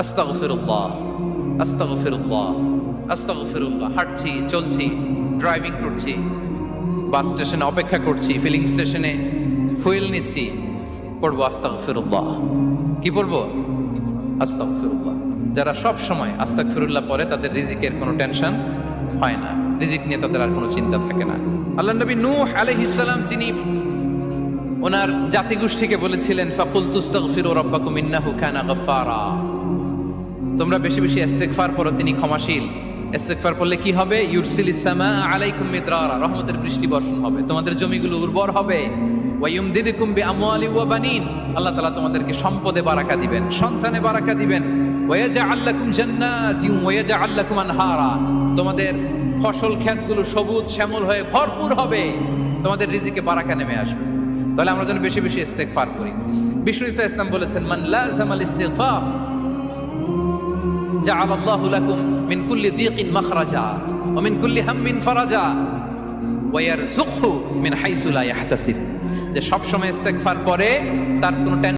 আস্তাগফিরুল্লাহ, আস্তাগফিরুল্লাহ, আস্তাগফিরুল্লাহ। হাঁটছি, চলছি, ড্রাইভিং করছি, বাস স্টেশনে অপেক্ষা করছি, ফিলিং স্টেশনে ফুয়েল নিচ্ছি, পড়বো আস্তাগফিরুল্লাহ। কি পড়বো? আস্তাগফিরুল্লাহ। যারা সব সময় আস্তাগফিরুল্লাহ পড়ে তাদের রিজিকের কোনো টেনশন হয় না, রিজিক নিয়ে তাদের আর কোনো চিন্তা থাকে না। আল্লাহ নবী নূহ আলাইহিস সালাম যিনি ওনার জাতিগোষ্ঠীকে বলেছিলেন, ফাকুলতু আস্তাগফিরু রাব্বাকুম ইন্নাহু কানা গাফফারা, তোমরা বেশি বেশি ইস্তেগফার পড়ো, তিনি ক্ষমাশীল। ইস্তেগফার পড়লে কি হবে? ইউরসিলিস সামাআ আলাইকুম মিদরারা, রহমতের বৃষ্টি বর্ষণ হবে, তোমাদের জমিগুলো উর্বর হবে। ওয়া ইউমদিদুকুম বিআমওয়ালি ওয়া বানিন, আল্লাহ তাআলা তোমাদেরকে সম্পদে বারাকা দিবেন, সন্তানে বারাকা দিবেন। ওয়া ইয়াজআল লাকুম জান্নাতিন ওয়া ইয়াজআল লাকুম আনহারা, তোমাদের ফসল ক্ষেতগুলো সবুজ শ্যামল হয়ে ভরপুর হবে, তোমাদের রিজিকে বারাকা নেমে আসবে। তাহলে আমরা যেন বেশি বেশি ইস্তেগফার করি। বিষ্ণু ইসা ইসলাম বলেছেন, মান লাযামাল ইস্তিগফার জাআলাল্লাহু লাকুম মিন কুল্লি দীকিন মাখরাজা ওয়া মিন কুল্লি হাম্মিন ফারাজা ওয়া ইয়ারযুকহু মিন হাইসু লা ইয়াহতাসিব। যে সব সময় ইস্তেগফার পড়ে তার কোনো